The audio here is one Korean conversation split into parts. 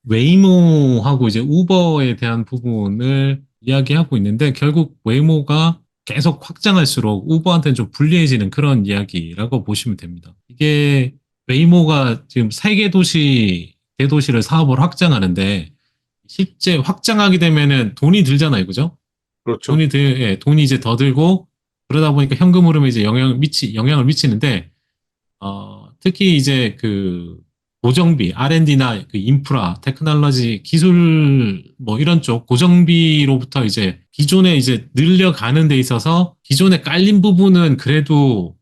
웨이모하고 이제 우버에 대한 부분을 이야기하고 있는데 결국 웨이모가 계속 확장할수록 우버한테는 좀 불리해지는 그런 이야기라고 보시면 됩니다. 이게 웨이모가 지금 세계 도시, 대도시를 사업을 확장하는데 실제 확장하게 되면은 돈이 들잖아요. 그죠? 그렇죠. 예, 돈이 이제 더 들고 그러다 보니까 현금 흐름에 이제 영향을 미치는데 특히 이제 그 고정비, R&D나 그 인프라, 테크놀로지, 기술 뭐 이런 쪽 고정비로부터 이제 기존에 이제 늘려가는 데 있어서 기존에 깔린 부분은 그래도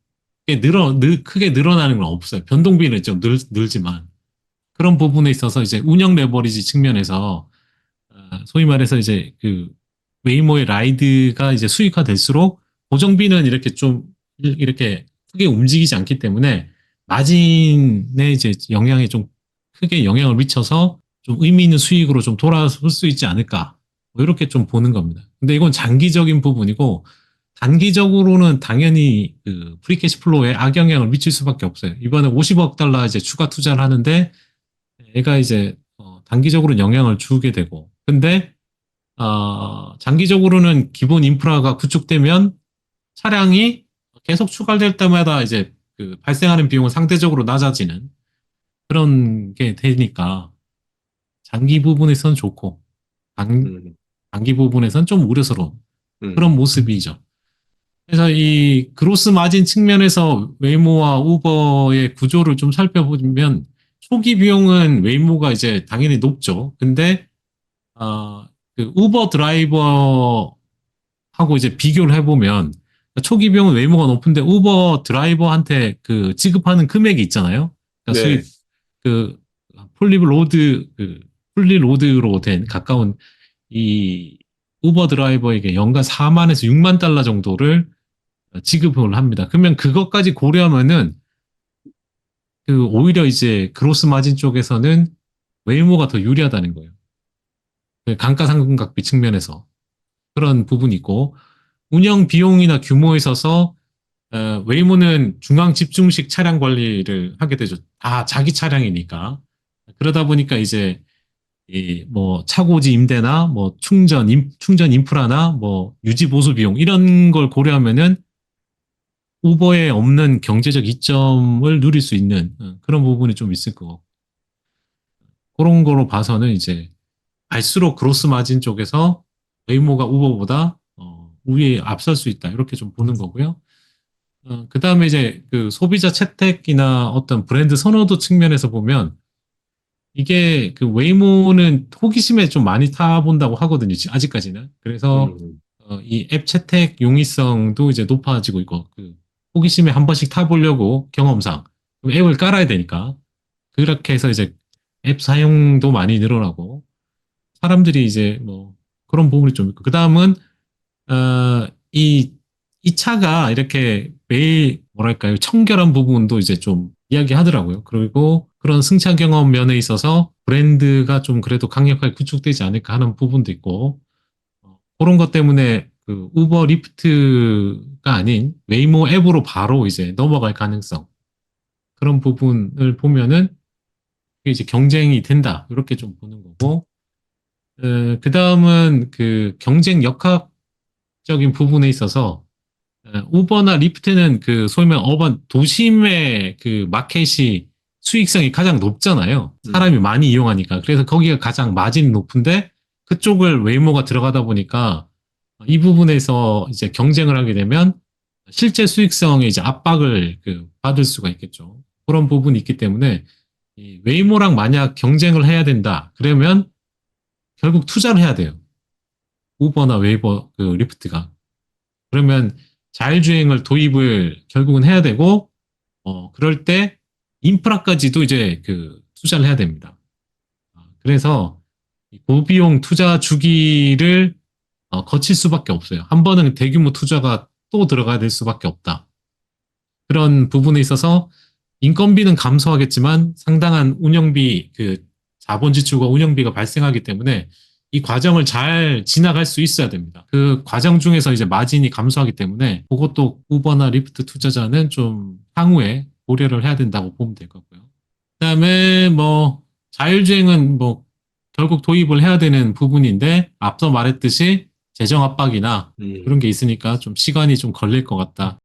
크게 늘어나는 건 없어요. 변동비는 좀 늘지만 그런 부분에 있어서 이제 운영 레버리지 측면에서 소위 말해서 이제 그 웨이모의 라이드가 이제 수익화 될수록 고정비는 이렇게 좀 이렇게 크게 움직이지 않기 때문에 마진에 이제 영향이 좀 크게 영향을 미쳐서 좀 의미 있는 수익으로 좀 돌아올 수 있지 않을까. 뭐 이렇게 좀 보는 겁니다. 근데 이건 장기적인 부분이고 단기적으로는 당연히 그 프리캐시 플로우에 악영향을 미칠 수밖에 없어요. 이번에 50억 달러 이제 추가 투자를 하는데 얘가 이제 단기적으로는 영향을 주게 되고 근데 장기적으로는 기본 인프라가 구축되면 차량이 계속 추가될 때마다 이제 그 발생하는 비용은 상대적으로 낮아지는 그런 게 되니까 장기 부분에선 좋고 단, 음, 단기 부분에선 좀 우려스러운 그런 음, 모습이죠. 그래서 이 그로스 마진 측면에서 웨이모와 우버의 구조를 좀 살펴보면 초기 비용은 웨이모가 이제 당연히 높죠. 근데 그 우버 드라이버하고 이제 비교를 해보면 초기 비용은 웨이모가 높은데 우버 드라이버한테 그 지급하는 금액이 있잖아요. 그러니까 네. 수입 그 풀리 로드로 된 가까운 이 우버 드라이버에게 연간 4만에서 6만 달러 정도를 지급을 합니다. 그러면 그것까지 고려하면은 그 오히려 이제 그로스 마진 쪽에서는 웨이모가 더 유리하다는 거예요. 그 감가상각비 측면에서 그런 부분이 있고 운영 비용이나 규모에 있어서 웨이모는 중앙 집중식 차량 관리를 하게 되죠. 다 자기 차량이니까. 그러다 보니까 이제 이 뭐 차고지 임대나 뭐 충전 인프라나 뭐 유지 보수 비용 이런 걸 고려하면은 우버에 없는 경제적 이점을 누릴 수 있는 그런 부분이 좀 있을 거고 그런 거로 봐서는 이제 갈수록 그로스 마진 쪽에서 웨이모가 우버보다 우위에 앞설 수 있다 이렇게 좀 보는 거고요. 그 다음에 이제 그 소비자 채택이나 어떤 브랜드 선호도 측면에서 보면 이게 그 웨이모는 호기심에 좀 많이 타본다고 하거든요. 아직까지는. 그래서 음, 이 앱 채택 용이성도 이제 높아지고 있고 그 호기심에 한 번씩 타보려고 경험상 앱을 깔아야 되니까 그렇게 해서 이제 앱 사용도 많이 늘어나고 사람들이 이제 뭐 그런 부분이 좀 있고 그 다음은 어, 이, 이 차가 이렇게 매일 뭐랄까요 청결한 부분도 이제 좀 이야기하더라고요. 그리고 그런 승차 경험 면에 있어서 브랜드가 좀 그래도 강력하게 구축되지 않을까 하는 부분도 있고 그런 것 때문에 그 우버 리프트가 아닌 웨이모 앱으로 바로 이제 넘어갈 가능성 그런 부분을 보면은 이제 경쟁이 된다 이렇게 좀 보는 거고 그 다음은 그 경쟁 역학적인 부분에 있어서 우버나 리프트는 그 소위 말하는 어반 도심의 그 마켓이 수익성이 가장 높잖아요. 사람이 음, 많이 이용하니까. 그래서 거기가 가장 마진이 높은데 그쪽을 웨이모가 들어가다 보니까 이 부분에서 이제 경쟁을 하게 되면 실제 수익성에 이제 압박을 그 받을 수가 있겠죠. 그런 부분이 있기 때문에 이 웨이모랑 만약 경쟁을 해야 된다. 그러면 결국 투자를 해야 돼요. 우버나 웨이버 그 리프트가. 그러면 자율주행을 도입을 결국은 해야 되고, 그럴 때 인프라까지도 이제 그 투자를 해야 됩니다. 그래서 고비용 투자 주기를 거칠 수밖에 없어요. 한 번은 대규모 투자가 또 들어가야 될 수밖에 없다. 그런 부분에 있어서 인건비는 감소하겠지만 상당한 운영비, 그 자본 지출과 운영비가 발생하기 때문에 이 과정을 잘 지나갈 수 있어야 됩니다. 그 과정 중에서 이제 마진이 감소하기 때문에 그것도 우버나 리프트 투자자는 좀 향후에 고려를 해야 된다고 보면 될 것 같고요. 그다음에 뭐 자율주행은 뭐 결국 도입을 해야 되는 부분인데 앞서 말했듯이 재정 압박이나 그런 게 있으니까 좀 시간이 좀 걸릴 것 같다.